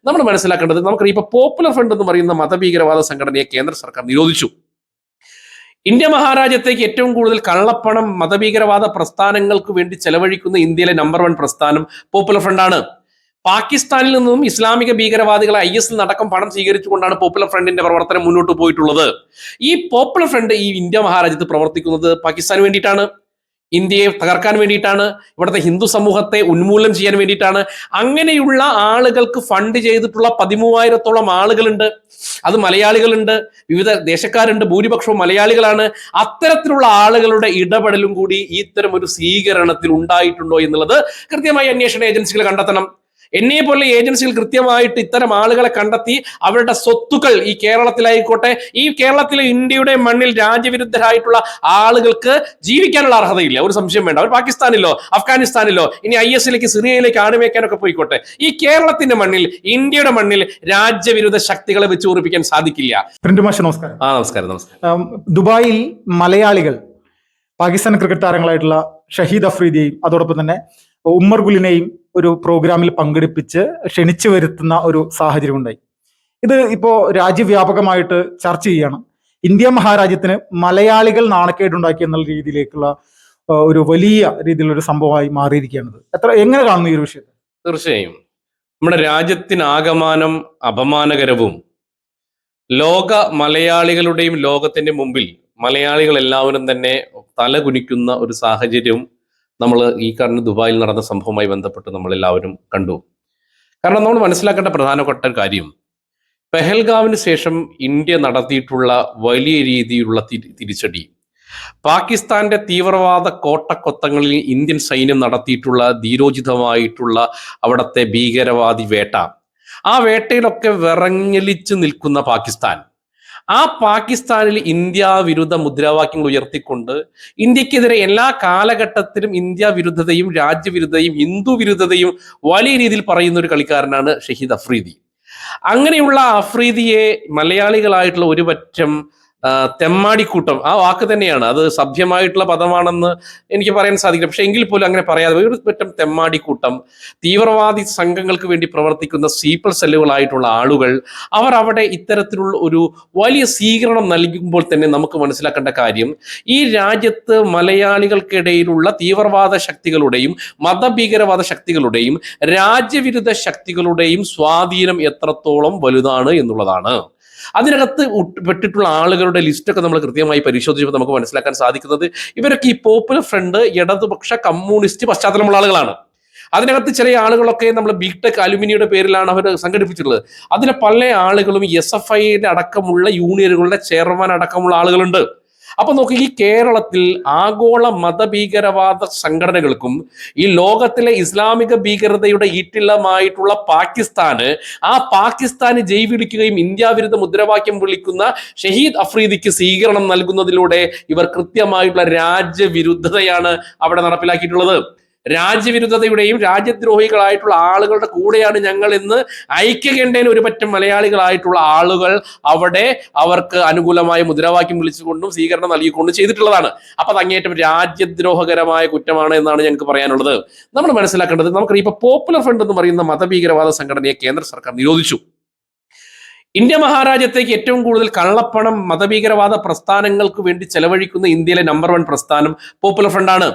നമ്മൾ മനസ്സിലാക്കേണ്ടത്, നമുക്കറിയാം ഇപ്പൊ പോപ്പുലർ ഫ്രണ്ട് എന്ന് പറയുന്ന മതഭീകരവാദ സംഘടനയെ കേന്ദ്ര സർക്കാർ നിരോധിച്ചു. ഇന്ത്യ മഹാരാജ്യത്തേക്ക് ഏറ്റവും കൂടുതൽ കള്ളപ്പണം മതഭീകരവാദ പ്രസ്ഥാനങ്ങൾക്ക് വേണ്ടി ചെലവഴിക്കുന്ന ഇന്ത്യയിലെ നമ്പർ 1 പ്രസ്ഥാനം പോപ്പുലർ ഫ്രണ്ടാണ്. പാകിസ്ഥാനിൽ നിന്നും ഇസ്ലാമിക ഭീകരവാദികളെ IS അടക്കം പണം സ്വീകരിച്ചുകൊണ്ടാണ് പോപ്പുലർ ഫ്രണ്ടിന്റെ പ്രവർത്തനം മുന്നോട്ട് പോയിട്ടുള്ളത്. ഈ പോപ്പുലർ ഫ്രണ്ട് ഈ ഇന്ത്യ മഹാരാജ്യത്ത് പ്രവർത്തിക്കുന്നത് പാകിസ്ഥാന് വേണ്ടിയിട്ടാണ്, ഇന്ത്യയെ തകർക്കാൻ വേണ്ടിയിട്ടാണ്, ഇവിടുത്തെ ഹിന്ദു സമൂഹത്തെ ഉന്മൂലനം ചെയ്യാൻ വേണ്ടിയിട്ടാണ്. അങ്ങനെയുള്ള ആളുകൾക്ക് ഫണ്ട് ചെയ്തിട്ടുള്ള 13,000-ഓളം ആളുകളുണ്ട്. അത് മലയാളികളുണ്ട്, വിവിധ ദേശക്കാരുണ്ട്, ഭൂരിപക്ഷവും മലയാളികളാണ്. അത്തരത്തിലുള്ള ആളുകളുടെ ഇടപെടലും കൂടി ഇത്തരം ഒരു സ്വീകരണത്തിൽ ഉണ്ടായിട്ടുണ്ടോ എന്നുള്ളത് കൃത്യമായി അന്വേഷണ ഏജൻസികൾ കണ്ടെത്തണം. എന്നെ പോലെ ഏജൻസികൾ കൃത്യമായിട്ട് ഇത്തരം ആളുകളെ കണ്ടെത്തി അവരുടെ സ്വത്തുക്കൾ ഈ കേരളത്തിലായിക്കോട്ടെ, ഈ കേരളത്തിലെ ഇന്ത്യയുടെ മണ്ണിൽ രാജ്യവിരുദ്ധരായിട്ടുള്ള ആളുകൾക്ക് ജീവിക്കാനുള്ള അർഹതയില്ല, ഒരു സംശയം വേണ്ട. അവർ പാകിസ്ഥാനിലോ അഫ്ഗാനിസ്ഥാനിലോ ഇനി IS-ലേക്ക് സിറിയയിലേക്ക് ആടുമേക്കാനൊക്കെ പോയിക്കോട്ടെ, ഈ കേരളത്തിന്റെ മണ്ണിൽ ഇന്ത്യയുടെ മണ്ണിൽ രാജ്യവിരുദ്ധ ശക്തികളെ വെച്ച് ഉറപ്പിക്കാൻ സാധിക്കില്ല. നമസ്കാരം. നമസ്കാരം. ദുബായിൽ മലയാളികൾ പാകിസ്ഥാൻ ക്രിക്കറ്റ് താരങ്ങളായിട്ടുള്ള ഷഹീദ് അഫ്രീദിയെയും അതോടൊപ്പം തന്നെ ഉമ്മർ ഗുലിനെയും ഒരു പ്രോഗ്രാമിൽ പങ്കെടുപ്പിച്ച് ക്ഷണിച്ചു വരുത്തുന്ന ഒരു സാഹചര്യം ഉണ്ടായി. ഇത് ഇപ്പോ രാജ്യവ്യാപകമായിട്ട് ചർച്ച ചെയ്യണം. ഇന്ത്യ മഹാരാജ്യത്തിന് മലയാളികൾ നാണക്കേടുണ്ടാക്കി എന്നുള്ള രീതിയിലേക്കുള്ള ഒരു വലിയ രീതിയിലുള്ള ഒരു സംഭവമായി മാറിയിരിക്കുകയാണ്. എങ്ങനെ കാണുന്നു ഈ ഒരു വിഷയത്തെ? തീർച്ചയായും നമ്മുടെ രാജ്യത്തിനാകമാനം അപമാനകരവും, ലോക മലയാളികളുടെയും ലോകത്തിന്റെ മുമ്പിൽ മലയാളികൾ എല്ലാവരും തന്നെ തലകുനിക്കുന്ന ഒരു സാഹചര്യവും നമ്മൾ ഈ കാണുന്ന ദുബായിൽ നടന്ന സംഭവവുമായി ബന്ധപ്പെട്ട് നമ്മൾ എല്ലാവരും കണ്ടു. കാരണം നമ്മൾ മനസ്സിലാക്കേണ്ട പ്രധാനപ്പെട്ട കാര്യം, പെഹൽഗാമിന് ശേഷം ഇന്ത്യ നടത്തിയിട്ടുള്ള വലിയ രീതിയിലുള്ള തിരിച്ചടി, പാകിസ്ഥാന്റെ തീവ്രവാദ കോട്ടക്കൊത്തങ്ങളിൽ ഇന്ത്യൻ സൈന്യം നടത്തിയിട്ടുള്ള ധീരോചിതമായിട്ടുള്ള അവിടുത്തെ ഭീകരവാദി വേട്ട, ആ വേട്ടയിലൊക്കെ വിറങ്ങലിച്ചു നിൽക്കുന്ന പാകിസ്ഥാൻ, ആ പാകിസ്ഥാനിൽ ഇന്ത്യ വിരുദ്ധ മുദ്രാവാക്യങ്ങൾ ഉയർത്തിക്കൊണ്ട് ഇന്ത്യക്കെതിരെ എല്ലാ കാലഘട്ടത്തിലും ഇന്ത്യ വിരുദ്ധതയും രാജ്യവിരുദ്ധതയും ഹിന്ദു വിരുദ്ധതയും വലിയ രീതിയിൽ പറയുന്ന ഒരു കളിക്കാരനാണ് ഷഹീദ് അഫ്രീദി. അങ്ങനെയുള്ള അഫ്രീദിയെ മലയാളികളായിട്ടുള്ള ഒരു പറ്റം തെമ്മാടിക്കൂട്ടം, ആ വാക്ക് തന്നെയാണ്, അത് സഭ്യമായിട്ടുള്ള പദമാണെന്ന് എനിക്ക് പറയാൻ സാധിക്കില്ല, പക്ഷെ എങ്കിൽ പോലും അങ്ങനെ പറയാതെ ഒരു പറ്റം തെമ്മാടിക്കൂട്ടം, തീവ്രവാദി സംഘങ്ങൾക്ക് വേണ്ടി പ്രവർത്തിക്കുന്ന സ്ലീപ്പർ സെല്ലുകളായിട്ടുള്ള ആളുകൾ, അവർ അവിടെ ഇത്തരത്തിലുള്ള ഒരു വലിയ സ്വീകരണം നൽകുമ്പോൾ തന്നെ നമുക്ക് മനസ്സിലാക്കേണ്ട കാര്യം, ഈ രാജ്യത്ത് മലയാളികൾക്കിടയിലുള്ള തീവ്രവാദ ശക്തികളുടെയും മതഭീകരവാദ ശക്തികളുടെയും രാജ്യവിരുദ്ധ ശക്തികളുടെയും സ്വാധീനം എത്രത്തോളം വലുതാണ് എന്നുള്ളതാണ്. അതിനകത്ത് പെട്ടിട്ടുള്ള ആളുകളുടെ ലിസ്റ്റൊക്കെ നമ്മൾ കൃത്യമായി പരിശോധിച്ചപ്പോൾ നമുക്ക് മനസ്സിലാക്കാൻ സാധിക്കുന്നത്, ഇവരൊക്കെ ഈ പോപ്പുലർ ഫ്രണ്ട് ഇടതുപക്ഷ കമ്മ്യൂണിസ്റ്റ് പശ്ചാത്തലമുള്ള ആളുകളാണ്. അതിനകത്ത് ചില ആളുകളൊക്കെ നമ്മൾ ബിടെക് അലുമിനിയുടെ പേരിലാണ് അവർ സംഘടിപ്പിച്ചിട്ടുള്ളത്. അതിലെ പല ആളുകളും SFIയുടെ അടക്കമുള്ള യൂണിയനുകളുടെ ചെയർമാൻ അടക്കമുള്ള ആളുകളുണ്ട്. അപ്പൊ നോക്കി, ഈ കേരളത്തിൽ ആഗോള മതഭീകരവാദ സംഘടനകൾക്കും ഈ ലോകത്തിലെ ഇസ്ലാമിക ഭീകരതയുടെ ഈറ്റില്ലമായിട്ടുള്ള ആ പാകിസ്ഥാന് ജയ് വിളിക്കുകയും ഇന്ത്യ വിരുദ്ധ മുദ്രാവാക്യം വിളിക്കുന്ന ഷഹീദ് അഫ്രീദിക്ക് സ്വീകരണം നൽകുന്നതിലൂടെ ഇവർ കൃത്യമായിട്ടുള്ള രാജ്യവിരുദ്ധതയാണ് അവിടെ നടപ്പിലാക്കിയിട്ടുള്ളത്. രാജ്യവിരുദ്ധതയുടെയും രാജ്യദ്രോഹികളായിട്ടുള്ള ആളുകളുടെ കൂടെയാണ് ഞങ്ങൾ എന്ന് ഐക്യകണ്ഠേന ഒരു പറ്റം മലയാളികളായിട്ടുള്ള ആളുകൾ അവിടെ അവർക്ക് അനുകൂലമായ മുദ്രാവാക്യം വിളിച്ചുകൊണ്ടും സ്വീകരണം നൽകിക്കൊണ്ടും ചെയ്തിട്ടുള്ളതാണ്. അപ്പൊ അത് അങ്ങേറ്റം രാജ്യദ്രോഹകരമായ കുറ്റമാണ് എന്നാണ് ഞങ്ങൾക്ക് പറയാനുള്ളത്. നമ്മൾ മനസ്സിലാക്കേണ്ടത്, നമുക്കറിയാം ഇപ്പൊ പോപ്പുലർ ഫ്രണ്ട് എന്ന് പറയുന്ന മതഭീകരവാദ സംഘടനയെ കേന്ദ്ര സർക്കാർ നിരോധിച്ചു. ഇന്ത്യ മഹാരാജ്യത്തേക്ക് ഏറ്റവും കൂടുതൽ കള്ളപ്പണം മതഭീകരവാദ പ്രസ്ഥാനങ്ങൾക്ക് വേണ്ടി ചെലവഴിക്കുന്ന ഇന്ത്യയിലെ നമ്പർ 1 പ്രസ്ഥാനം പോപ്പുലർ ഫ്രണ്ടാണ്.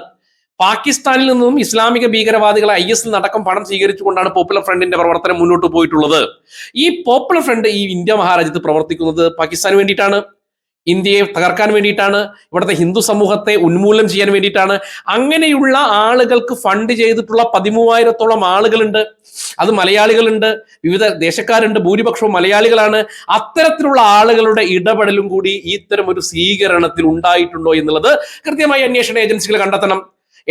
പാകിസ്ഥാനിൽ നിന്നും ഇസ്ലാമിക ഭീകരവാദികളെ IS അടക്കം പണം സ്വീകരിച്ചുകൊണ്ടാണ് പോപ്പുലർ ഫ്രണ്ടിന്റെ പ്രവർത്തനം മുന്നോട്ട് പോയിട്ടുള്ളത്. ഈ പോപ്പുലർ ഫ്രണ്ട് ഈ ഇന്ത്യ മഹാരാജ്യത്ത് പ്രവർത്തിക്കുന്നത് പാകിസ്ഥാന് വേണ്ടിയിട്ടാണ്, ഇന്ത്യയെ തകർക്കാൻ വേണ്ടിയിട്ടാണ്, ഇവിടുത്തെ ഹിന്ദു സമൂഹത്തെ ഉന്മൂലനം ചെയ്യാൻ വേണ്ടിയിട്ടാണ്. അങ്ങനെയുള്ള ആളുകൾക്ക് ഫണ്ട് ചെയ്തിട്ടുള്ള 13,000-ഓളം ആളുകളുണ്ട്. അത് മലയാളികളുണ്ട്, വിവിധ ദേശക്കാരുണ്ട്, ഭൂരിപക്ഷവും മലയാളികളാണ്. അത്തരത്തിലുള്ള ആളുകളുടെ ഇടപെടലും കൂടി ഇത്തരം ഒരു സ്വീകരണത്തിൽ ഉണ്ടായിട്ടുണ്ടോ എന്നുള്ളത് കൃത്യമായി അന്വേഷണ ഏജൻസികൾ കണ്ടെത്തണം.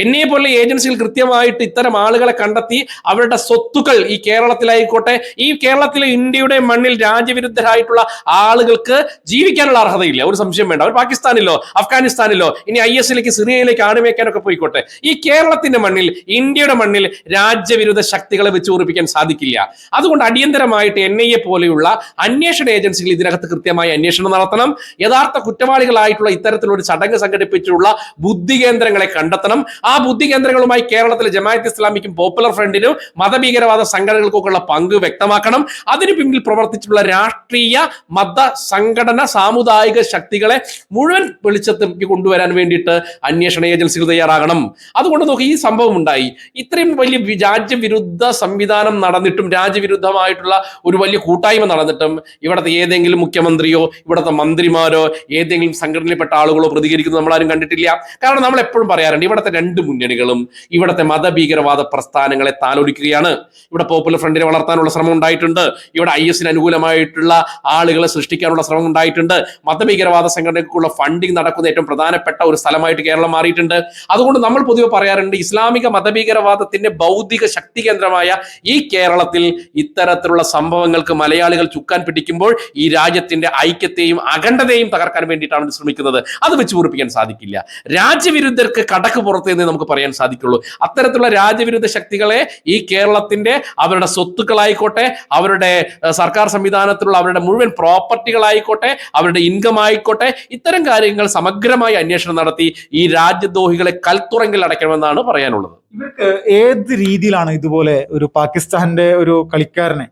എന്നെ പോലെ ഏജൻസികൾ കൃത്യമായിട്ട് ഇത്തരം ആളുകളെ കണ്ടെത്തി അവരുടെ സ്വത്തുക്കൾ ഈ കേരളത്തിലായിക്കോട്ടെ, ഈ കേരളത്തിലെ ഇന്ത്യയുടെ മണ്ണിൽ രാജ്യവിരുദ്ധരായിട്ടുള്ള ആളുകൾക്ക് ജീവിക്കാനുള്ള അർഹതയില്ല, ഒരു സംശയം വേണ്ട. അവർ പാകിസ്ഥാനിലോ അഫ്ഗാനിസ്ഥാനിലോ ഇനി IS-ലേക്ക് സിറിയയിലേക്ക് ആടുമേക്കാനൊക്കെ പോയിക്കോട്ടെ, ഈ കേരളത്തിന്റെ മണ്ണിൽ ഇന്ത്യയുടെ മണ്ണിൽ രാജ്യവിരുദ്ധ ശക്തികളെ വെച്ച് ഉറപ്പിക്കാൻ സാധിക്കില്ല. അതുകൊണ്ട് അടിയന്തരമായിട്ട് NIA പോലെയുള്ള അന്വേഷണ ഏജൻസികൾ ഇതിനകത്ത് കൃത്യമായി അന്വേഷണം നടത്തണം. യഥാർത്ഥ കുറ്റവാളികളായിട്ടുള്ള ഇത്തരത്തിലൊരു ചടങ്ങ് സംഘടിപ്പിച്ചിട്ടുള്ള ബുദ്ധി കേന്ദ്രങ്ങളെ കണ്ടെത്തണം. ആ ബുദ്ധി കേന്ദ്രങ്ങളുമായി കേരളത്തിലെ ജമാഅത്ത് ഇസ്ലാമിക്കും പോപ്പുലർ ഫ്രണ്ടിനും മതഭീകരവാദ സംഘടനകൾക്കൊക്കെയുള്ള പങ്ക് വ്യക്തമാക്കണം. അതിനു പിന്നിൽ പ്രവർത്തിച്ചിട്ടുള്ള രാഷ്ട്രീയ മത സംഘടന സാമുദായിക ശക്തികളെ മുഴുവൻ വെളിച്ചത്തിലേക്ക് കൊണ്ടുവരാൻ വേണ്ടിയിട്ട് അന്വേഷണ ഏജൻസികൾ തയ്യാറാകണം. അതുകൊണ്ട് നോക്കി ഈ സംഭവം ഉണ്ടായി. ഇത്രയും വലിയ രാജ്യവിരുദ്ധ സംവിധാനം നടന്നിട്ടും, രാജ്യവിരുദ്ധമായിട്ടുള്ള ഒരു വലിയ കൂട്ടായ്മ നടന്നിട്ടും ഇവിടുത്തെ ഏതെങ്കിലും മുഖ്യമന്ത്രിയോ ഇവിടുത്തെ മന്ത്രിമാരോ ഏതെങ്കിലും സംഘടനയിൽപ്പെട്ട ആളുകളോ പ്രതികരിക്കുന്നത് നമ്മളാരും കണ്ടിട്ടില്ല. കാരണം നമ്മൾ എപ്പോഴും പറയാറുണ്ട്, ഇവിടുത്തെ രണ്ട് മുന്നണികളും ഇവിടുത്തെ മതഭീകരവാദ പ്രസ്ഥാനങ്ങളെ താലോലിക്കുകയാണ്. ഇവിടെ പോപ്പുലർ ഫ്രണ്ടിനെ വളർത്താനുള്ള ശ്രമം ഉണ്ടായിട്ടുണ്ട്, ഇവിടെ IS അനുകൂലമായിട്ടുള്ള ആളുകളെ സൃഷ്ടിക്കാനുള്ള ശ്രമം ഉണ്ടായിട്ടുണ്ട്, മതഭീകരവാദ സംഘടനയ്ക്കുള്ള ഫണ്ടിങ് നടക്കുന്ന ഏറ്റവും പ്രധാനപ്പെട്ട ഒരു സ്ഥലമായിട്ട് കേരളം മാറിയിട്ടുണ്ട്. അതുകൊണ്ട് നമ്മൾ പൊതുവെ പറയാറുണ്ട്, ഇസ്ലാമിക മതഭീകരവാദത്തിന്റെ ഭൗതിക ശക്തി കേന്ദ്രമായ ഈ കേരളത്തിൽ ഇത്തരത്തിലുള്ള സംഭവങ്ങൾക്ക് മലയാളികൾ ചുക്കാൻ പിടിക്കുമ്പോൾ ഈ രാജ്യത്തിന്റെ ഐക്യത്തെയും അഖണ്ഡതയും തകർക്കാൻ വേണ്ടിയിട്ടാണ് ശ്രമിക്കുന്നത്. അത് വെച്ച് പൊറിപ്പിക്കാൻ സാധിക്കില്ല. രാജ്യവിരുദ്ധർക്ക് കടക്ക് പുറത്ത് എന്ന് നമുക്ക് പറയാൻ സാധിക്കുള്ളൂ. അത്തരത്തിലുള്ള രാജ്യവിരുദ്ധ ശക്തികളെ ഈ കേരളത്തിന്റെ അവരുടെ സ്വത്തുക്കളായിക്കോട്ടെ, അവരുടെ സർക്കാർ സംവിധാനത്തിലുള്ള അവരുടെ മുഴുവൻ പ്രോപ്പർട്ടികളായിക്കോട്ടെ, അവരുടെ ഇൻകം ആയിക്കോട്ടെ, ഇത്തരം കാര്യങ്ങൾ സമഗ്രമായ അന്വേഷണം നടത്തി ഈ രാജ്യദ്രോഹികളെ കൽത്തുറങ്കിൽ അടയ്ക്കണമെന്നാണ് പറയാനുള്ളത്. ഇവർക്ക് ഏത് രീതിയിലാണ് ഇതുപോലെ ഒരു പാകിസ്ഥാന്റെ ഒരു കളിക്കാരനെ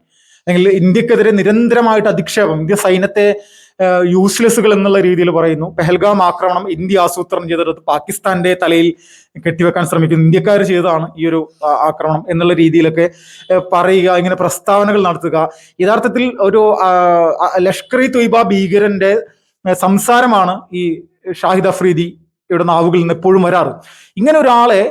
അല്ലെങ്കിൽ ഇന്ത്യക്കെതിരെ നിരന്തരമായിട്ട് അധിക്ഷേപം, ഇന്ത്യ സൈന്യത്തെ യൂസ്ലെസ്സുകൾ എന്നുള്ള രീതിയിൽ പറയുന്നു, പെഹൽഗാം ആക്രമണം ഇന്ത്യ ആസൂത്രണം ചെയ്തിട്ട് പാകിസ്ഥാന്റെ തലയിൽ കെട്ടിവെക്കാൻ ശ്രമിക്കുന്നു, ഇന്ത്യക്കാർ ചെയ്തതാണ് ഈ ഒരു ആക്രമണം എന്നുള്ള രീതിയിലൊക്കെ പറയുക, ഇങ്ങനെ പ്രസ്താവനകൾ നടത്തുക, യഥാർത്ഥത്തിൽ ഒരു ലഷ്കർ ഇ തൊയ്ബ ഭീകരന്റെ സംസാരമാണ് ഈ ഷാഹിദ് അഫ്രീദി ഇവിടെ നാവുകളിൽ നിന്ന് എപ്പോഴും വരാറ്. ഇങ്ങനെ ഒരാളെ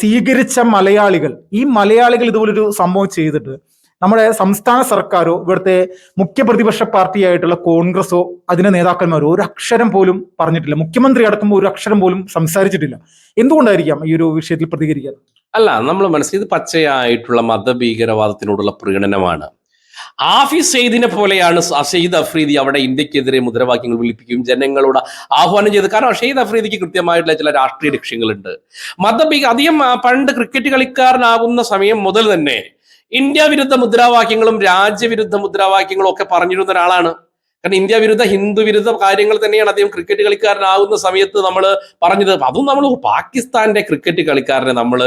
സ്വീകരിച്ച മലയാളികൾ, ഈ മലയാളികൾ ഇതുപോലൊരു സംഭവം ചെയ്തിട്ട് നമ്മുടെ സംസ്ഥാന സർക്കാരോ ഇവിടുത്തെ മുഖ്യ പ്രതിപക്ഷ പാർട്ടിയായിട്ടുള്ള കോൺഗ്രസോ അതിന്റെ നേതാക്കന്മാരോ ഒരു അക്ഷരം പോലും പറഞ്ഞിട്ടില്ല. മുഖ്യമന്ത്രി അടക്കുമ്പോൾ ഒരു അക്ഷരം പോലും സംസാരിച്ചിട്ടില്ല. എന്തുകൊണ്ടായിരിക്കാം ഈ ഒരു വിഷയത്തിൽ പ്രതികരിക്കാൻ? അല്ല, നമ്മൾ മനസ്സിൽ ഇത് പച്ചയായിട്ടുള്ള മതഭീകരവാദത്തിനോടുള്ള പ്രീണനമാണ്. ഹാഫിസ് സെയ്ദിനെ പോലെയാണ് ഷഹീദ് അഫ്രീദി അവിടെ ഇന്ത്യക്കെതിരെ മുദ്രാവാക്യങ്ങൾ വിളിപ്പിക്കുകയും ജനങ്ങളോട് ആഹ്വാനം ചെയ്ത്. കാരണം ഷഹീദ് അഫ്രീദിക്ക് കൃത്യമായിട്ടുള്ള ചില രാഷ്ട്രീയ ലക്ഷ്യങ്ങളുണ്ട്. അധികം പണ്ട് ക്രിക്കറ്റ് കളിക്കാരനാകുന്ന സമയം മുതൽ തന്നെ ഇന്ത്യ വിരുദ്ധ മുദ്രാവാക്യങ്ങളും രാജ്യവിരുദ്ധ മുദ്രാവാക്യങ്ങളും ഒക്കെ പറഞ്ഞിരുന്ന ഒരാളാണ്. കാരണം ഇന്ത്യ വിരുദ്ധ ഹിന്ദു വിരുദ്ധ കാര്യങ്ങൾ തന്നെയാണ് അദ്ദേഹം ക്രിക്കറ്റ് കളിക്കാരനാകുന്ന സമയത്ത് നമ്മൾ പറഞ്ഞത്. അതും നമ്മൾ പാകിസ്ഥാന്റെ ക്രിക്കറ്റ് കളിക്കാരനെ നമ്മൾ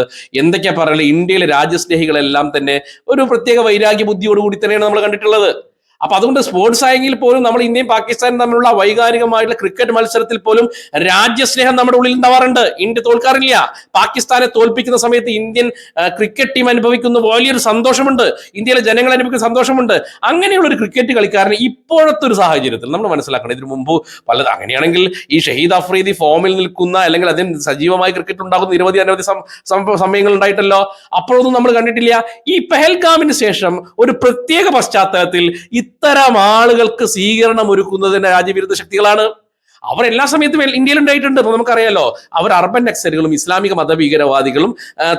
എന്തൊക്കെയാ പറയുക, ഇന്ത്യയിലെ രാജ്യസ്നേഹികളെല്ലാം തന്നെ ഒരു പ്രത്യേക വൈരാഗ്യ ബുദ്ധിയോടുകൂടി തന്നെയാണ് നമ്മൾ കണ്ടിട്ടുള്ളത്. അപ്പൊ അതുകൊണ്ട് സ്പോർട്സ് ആയെങ്കിൽ പോലും നമ്മൾ ഇന്ത്യയും പാകിസ്ഥാനും തമ്മിലുള്ള വൈകാരികമായിട്ടുള്ള ക്രിക്കറ്റ് മത്സരത്തിൽ പോലും രാജ്യസ്നേഹം നമ്മുടെ ഉള്ളിൽ ഉണ്ടാവാറുണ്ട്. ഇന്ത്യ തോൽക്കാറില്ല. പാകിസ്ഥാനെ തോൽപ്പിക്കുന്ന സമയത്ത് ഇന്ത്യൻ ക്രിക്കറ്റ് ടീം അനുഭവിക്കുന്ന വലിയൊരു സന്തോഷമുണ്ട്, ഇന്ത്യയിലെ ജനങ്ങൾ അനുഭവിക്കുന്ന സന്തോഷമുണ്ട്. അങ്ങനെയുള്ള ഒരു ക്രിക്കറ്റ് കളിക്കാരന് ഇപ്പോഴത്തെ ഒരു സാഹചര്യത്തിൽ നമ്മൾ മനസ്സിലാക്കണം, ഇതിനു മുമ്പ് പലത് അങ്ങനെയാണെങ്കിൽ ഈ ഷഹീദ് അഫ്രീദി ഫോമിൽ നിൽക്കുന്ന അല്ലെങ്കിൽ അതിന് സജീവമായി ക്രിക്കറ്റ് ഉണ്ടാകുന്ന അനവധി സമയങ്ങൾ ഉണ്ടായിട്ടല്ലോ. അപ്പോഴൊന്നും നമ്മൾ കണ്ടിട്ടില്ല. ഈ പെഹൽഗാമിന് ശേഷം ഒരു പ്രത്യേക പശ്ചാത്തലത്തിൽ ഇത്തരം ആളുകൾക്ക് സ്വീകരണം ഒരുക്കുന്നതിന്റെ രാജ്യവിരുദ്ധ ശക്തികളാണ്. അവർ എല്ലാ സമയത്തും ഇന്ത്യയിൽ ഉണ്ടായിട്ടുണ്ട്. ഇപ്പൊ നമുക്കറിയാലോ, അവർ അർബൻ നക്സലുകളും ഇസ്ലാമിക മതഭീകരവാദികളും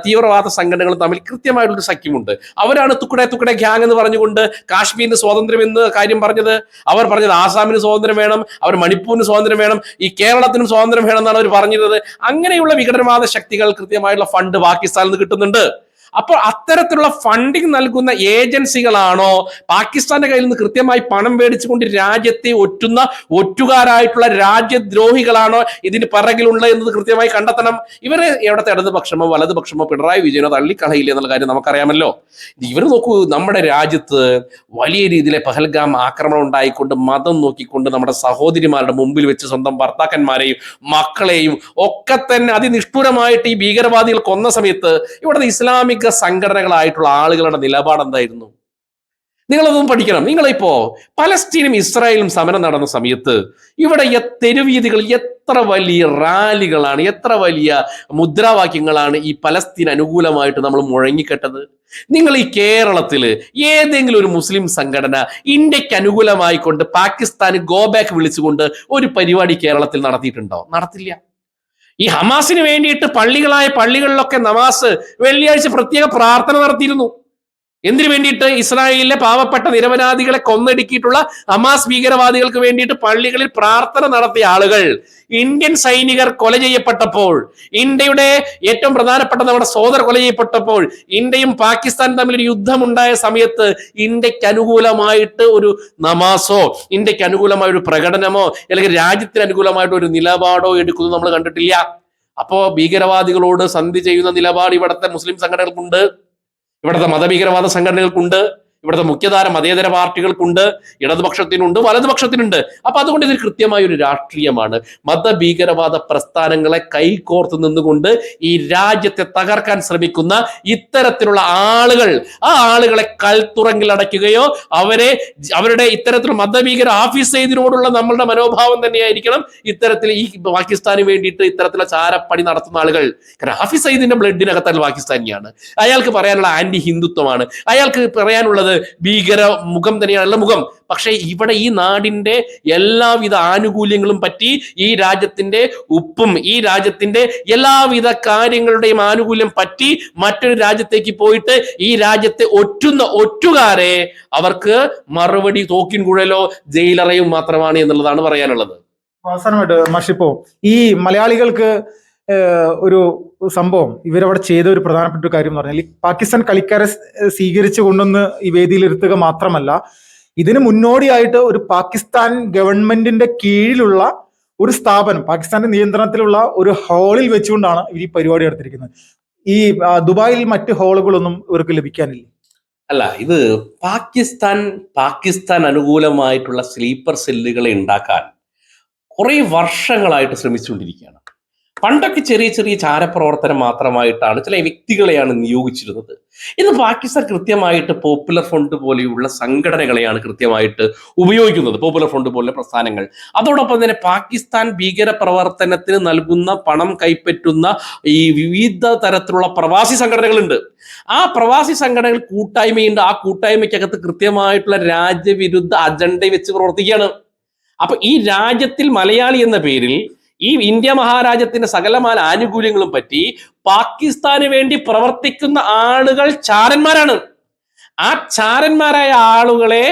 തീവ്രവാദ സംഘടനകളും തമ്മിൽ കൃത്യമായിട്ടുള്ള സഖ്യമുണ്ട്. അവരാണ് തുക്കടെ ഗ്യാങ് എന്ന് പറഞ്ഞുകൊണ്ട് കാശ്മീരിന് സ്വാതന്ത്ര്യം എന്ന് കാര്യം പറഞ്ഞത്. അവർ പറഞ്ഞത് ആസാമിന് സ്വാതന്ത്ര്യം വേണം, അവർ മണിപ്പൂരിന് സ്വാതന്ത്ര്യം വേണം, ഈ കേരളത്തിനും സ്വാതന്ത്ര്യം വേണം എന്നാണ് അവർ പറഞ്ഞിരുന്നത്. അങ്ങനെയുള്ള വിഘടനവാദ ശക്തികൾ കൃത്യമായിട്ടുള്ള ഫണ്ട് പാകിസ്ഥാനിൽ നിന്ന് കിട്ടുന്നുണ്ട്. അപ്പോൾ അത്തരത്തിലുള്ള ഫണ്ടിങ് നൽകുന്ന ഏജൻസികളാണോ പാകിസ്ഥാന്റെ കയ്യിൽ നിന്ന് കൃത്യമായി പണം മേടിച്ചുകൊണ്ട് രാജ്യത്തെ ഒറ്റുകാരായിട്ടുള്ള രാജ്യദ്രോഹികളാണോ ഇതിന് പിറകിലുള്ള എന്നത് കൃത്യമായി കണ്ടെത്തണം. ഇവരെ എവിടത്തെ ഇടതുപക്ഷമോ വലതുപക്ഷമോ പിണറായി വിജയനോ തള്ളിക്കളയില്ല എന്നുള്ള കാര്യം നമുക്കറിയാമല്ലോ. ഇവർ നോക്കൂ, നമ്മുടെ രാജ്യത്ത് വലിയ രീതിയിലെ പഹൽഗാം ആക്രമണം ഉണ്ടായിക്കൊണ്ട് മതം നോക്കിക്കൊണ്ട് നമ്മുടെ സഹോദരിമാരുടെ മുമ്പിൽ വെച്ച് സ്വന്തം ഭർത്താക്കന്മാരെയും മക്കളെയും ഒക്കെ തന്നെ അതിനിഷ്ഠുരമായിട്ട് ഈ ഭീകരവാദികൾ കൊന്ന സമയത്ത് ഇവിടുത്തെ ഇസ്ലാമിക സംഘടനകളായിട്ടുള്ള ആളുകളുടെ നിലപാട് എന്തായിരുന്നു? നിങ്ങളതൊന്നും പഠിക്കണം. നിങ്ങളിപ്പോ പലസ്തീനും ഇസ്രായേലും സമരം നടന്ന സമയത്ത് ഇവിടെ തെരുവീതികൾ എത്ര വലിയ റാലികളാണ്, എത്ര വലിയ മുദ്രാവാക്യങ്ങളാണ് ഈ പലസ്തീൻ അനുകൂലമായിട്ട് നമ്മൾ മുഴങ്ങിക്കെട്ടത്. നിങ്ങൾ ഈ കേരളത്തിൽ ഏതെങ്കിലും ഒരു മുസ്ലിം സംഘടന ഇന്ത്യക്ക് അനുകൂലമായിക്കൊണ്ട് പാകിസ്ഥാന് ഗോ ബാക്ക് വിളിച്ചുകൊണ്ട് ഒരു പരിപാടി കേരളത്തിൽ നടത്തിയിട്ടുണ്ടോ? നടത്തില്ല. ഈ ഹമാസിന് വേണ്ടിയിട്ട് പള്ളികളിലൊക്കെ നമാസ് വെള്ളിയാഴ്ച പ്രത്യേക പ്രാർത്ഥന നടത്തിയിരുന്നു. എന്തിനു വേണ്ടിയിട്ട്? ഇസ്രായേലിലെ പാവപ്പെട്ട നിരപരാധികളെ കൊന്നൊടുക്കിയിട്ടുള്ള ഹമാസ് ഭീകരവാദികൾക്ക് വേണ്ടിയിട്ട് പള്ളികളിൽ പ്രാർത്ഥന നടത്തിയ ആളുകൾ ഇന്ത്യൻ സൈനികർ കൊല ചെയ്യപ്പെട്ടപ്പോൾ, ഇന്ത്യയുടെ ഏറ്റവും പ്രധാനപ്പെട്ട നമ്മുടെ സോദർ കൊല ചെയ്യപ്പെട്ടപ്പോൾ, ഇന്ത്യയും പാകിസ്ഥാനും തമ്മിലൊരു യുദ്ധമുണ്ടായ സമയത്ത് ഇന്ത്യക്ക് അനുകൂലമായിട്ട് ഒരു നമാസോ ഇന്ത്യക്ക് അനുകൂലമായ ഒരു പ്രകടനമോ അല്ലെങ്കിൽ രാജ്യത്തിന് അനുകൂലമായിട്ട് ഒരു നിലപാടോ എടുക്കുന്നത് നമ്മൾ കണ്ടിട്ടില്ല. അപ്പോ ഭീകരവാദികളോട് സന്ധി ചെയ്യുന്ന നിലപാട് ഇവിടുത്തെ മുസ്ലിം സംഘടനകൾക്കുണ്ട്, ഇവിടുത്തെ മതഭീകരവാദ സംഘടനകൾക്കുണ്ട്, ഇവിടുത്തെ മുഖ്യധാര മതേതര പാർട്ടികൾക്കുണ്ട്, ഇടതുപക്ഷത്തിനുണ്ട്, വലതുപക്ഷത്തിനുണ്ട്. അപ്പൊ അതുകൊണ്ട് ഇതിൽ കൃത്യമായ ഒരു രാഷ്ട്രീയമാണ്. മതഭീകരവാദ പ്രസ്ഥാനങ്ങളെ കൈകോർത്ത് നിന്നുകൊണ്ട് ഈ രാജ്യത്തെ തകർക്കാൻ ശ്രമിക്കുന്ന ഇത്തരത്തിലുള്ള ആളുകൾ, ആ ആളുകളെ കൽത്തുറങ്കിൽ അടയ്ക്കുകയോ അവരുടെ ഇത്തരത്തിലുള്ള മതഭീകര ഹാഫിസ് സയ്യിദിനോടുള്ള നമ്മളുടെ മനോഭാവം തന്നെയായിരിക്കണം ഇത്തരത്തിൽ ഈ പാകിസ്ഥാന് വേണ്ടിയിട്ട് ഇത്തരത്തിലുള്ള ചാരപ്പണി നടത്തുന്ന ആളുകൾ. കാരണം ഹാഫിസ് സയ്യിദിന്റെ ബ്ലഡിനകത്തുള്ള പാകിസ്ഥാനിയാണ്. അയാൾക്ക് പറയാനുള്ള ആന്റി ഹിന്ദുത്വമാണ്, അയാൾക്ക് പറയാനുള്ളത് ഭീകര മുഖം തന്നെയാണുള്ള മുഖം. പക്ഷേ ഇവിടെ ഈ നാടിന്റെ എല്ലാവിധ ആനുകൂല്യങ്ങളും പറ്റി, ഈ രാജ്യത്തിന്റെ ഉപ്പും ഈ രാജ്യത്തിന്റെ എല്ലാവിധ കാര്യങ്ങളുടെയും ആനുകൂല്യം പറ്റി മറ്റൊരു രാജ്യത്തേക്ക് പോയിട്ട് ഈ രാജ്യത്തെ ഒറ്റുകാരെ അവർക്ക് മറുപടി തോക്കിൻ കുഴലോ ജയിലറയും മാത്രമാണ് എന്നുള്ളതാണ് പറയാനുള്ളത്. അവസാനമായിട്ട് മാഷിപ്പോ ഈ മലയാളികൾക്ക് ഒരു സംഭവം ഇവരവിടെ ചെയ്ത ഒരു പ്രധാനപ്പെട്ട ഒരു കാര്യം എന്ന് പറഞ്ഞാൽ, ഈ പാകിസ്ഥാൻ കളിക്കാരെ സ്വീകരിച്ചു കൊണ്ടുവന്ന് ഈ വേദിയിലിരുത്തുക മാത്രമല്ല, ഇതിന് മുന്നോടിയായിട്ട് ഒരു പാകിസ്ഥാൻ ഗവൺമെന്റിന്റെ കീഴിലുള്ള ഒരു സ്ഥാപനം, പാകിസ്ഥാന്റെ നിയന്ത്രണത്തിലുള്ള ഒരു ഹാളിൽ വെച്ചുകൊണ്ടാണ് ഇവർ ഈ പരിപാടി നടത്തിയിരിക്കുന്നത്. ഈ ദുബായിൽ മറ്റ് ഹാളുകളൊന്നും ഇവർക്ക് ലഭിക്കാനില്ല. അല്ല, ഇത് പാകിസ്ഥാൻ അനുകൂലമായിട്ടുള്ള സ്ലീപ്പർ സെല്ലുകളെ ഉണ്ടാക്കാൻ കുറെ വർഷങ്ങളായിട്ട് ശ്രമിച്ചുകൊണ്ടിരിക്കുകയാണ്. പണ്ടൊക്കെ ചെറിയ ചെറിയ ചാരപ്രവർത്തനം മാത്രമായിട്ടാണ് ചില വ്യക്തികളെയാണ് നിയോഗിച്ചിരുന്നത്. ഇന്ന് പാകിസ്ഥാൻ കൃത്യമായിട്ട് പോപ്പുലർ ഫ്രണ്ട് പോലെയുള്ള സംഘടനകളെയാണ് കൃത്യമായിട്ട് ഉപയോഗിക്കുന്നത്, പോപ്പുലർ ഫ്രണ്ട് പോലുള്ള പ്രസ്ഥാനങ്ങൾ. അതോടൊപ്പം തന്നെ പാകിസ്ഥാൻ ഭീകര പ്രവർത്തനത്തിന് നൽകുന്ന പണം കൈപ്പറ്റുന്ന ഈ വിവിധ തരത്തിലുള്ള പ്രവാസി സംഘടനകളുണ്ട്. ആ പ്രവാസി സംഘടനകൾ കൂട്ടായ്മയുണ്ട്. ആ കൂട്ടായ്മയ്ക്കകത്ത് കൃത്യമായിട്ടുള്ള രാജ്യവിരുദ്ധ അജണ്ട വെച്ച് പ്രവർത്തിക്കുകയാണ്. അപ്പൊ ഈ രാജ്യത്തിൽ മലയാളി എന്ന പേരിൽ ഈ ഇന്ത്യ മഹാരാജ്യത്തിന്റെ സകലമായ ആനുകൂല്യങ്ങളും പറ്റി പാകിസ്ഥാന് വേണ്ടി പ്രവർത്തിക്കുന്ന ആളുകൾ ചാരന്മാരാണ്. ആ ചാരന്മാരായ ആളുകളെ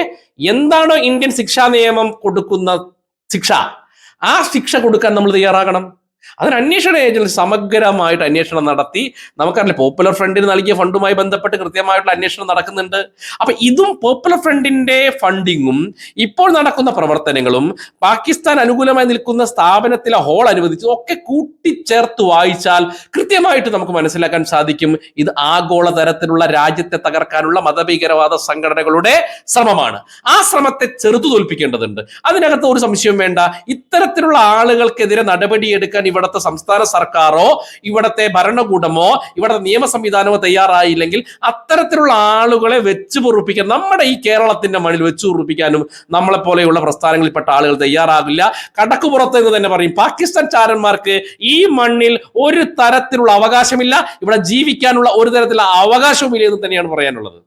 എന്താണോ ഇന്ത്യൻ ശിക്ഷാ നിയമം കൊടുക്കുന്ന ശിക്ഷ, ആ ശിക്ഷ കൊടുക്കാൻ നമ്മൾ തയ്യാറാകണം. അതിന് അന്വേഷണ ഏജൻസി സമഗ്രമായിട്ട് അന്വേഷണം നടത്തി, നമുക്കറിയില്ല പോപ്പുലർ ഫ്രണ്ടിന് നൽകിയ ഫണ്ടുമായി ബന്ധപ്പെട്ട് കൃത്യമായിട്ടുള്ള അന്വേഷണം നടക്കുന്നുണ്ട്. അപ്പൊ ഇതും പോപ്പുലർ ഫ്രണ്ടിന്റെ ഫണ്ടിങ്ങും ഇപ്പോൾ നടക്കുന്ന പ്രവർത്തനങ്ങളും പാകിസ്ഥാൻ അനുകൂലമായി നിൽക്കുന്ന സ്ഥാപനത്തിലെ ഹോൾ അനുവദിച്ചു ഒക്കെ കൂട്ടിച്ചേർത്ത് വായിച്ചാൽ കൃത്യമായിട്ട് നമുക്ക് മനസ്സിലാക്കാൻ സാധിക്കും, ഇത് ആഗോള തരത്തിലുള്ള രാജ്യത്തെ തകർക്കാനുള്ള മതഭീകരവാദ സംഘടനകളുടെ ശ്രമമാണ്. ആ ശ്രമത്തെ ചെറുത്തു തോൽപ്പിക്കേണ്ടതുണ്ട്. അതിനകത്ത് ഒരു സംശയവും വേണ്ട. ഇത്തരത്തിലുള്ള ആളുകൾക്കെതിരെ നടപടിയെടുക്കാൻ ഇവിടുത്തെ സംസ്ഥാന സർക്കാരോ ഇവിടുത്തെ ഭരണകൂടമോ ഇവിടുത്തെ നിയമ സംവിധാനമോ തയ്യാറായില്ലെങ്കിൽ അത്തരത്തിലുള്ള ആളുകളെ വെച്ച് പൊറുപ്പിക്കാൻ, നമ്മുടെ ഈ കേരളത്തിന്റെ മണ്ണിൽ വെച്ച് പൊറുപ്പിക്കാനും നമ്മളെ പോലെയുള്ള പ്രസ്ഥാനങ്ങളിൽപ്പെട്ട ആളുകൾ തയ്യാറാകില്ല. കടക്കുപുറത്ത് എന്ന് തന്നെ പറയും, പാകിസ്ഥാൻ ചാരന്മാർക്ക് ഈ മണ്ണിൽ ഒരു തരത്തിലുള്ള അവകാശമില്ല, ഇവിടെ ജീവിക്കാനുള്ള ഒരു തരത്തിലുള്ള അവകാശവും ഇല്ല എന്ന് തന്നെയാണ് പറയാനുള്ളത്.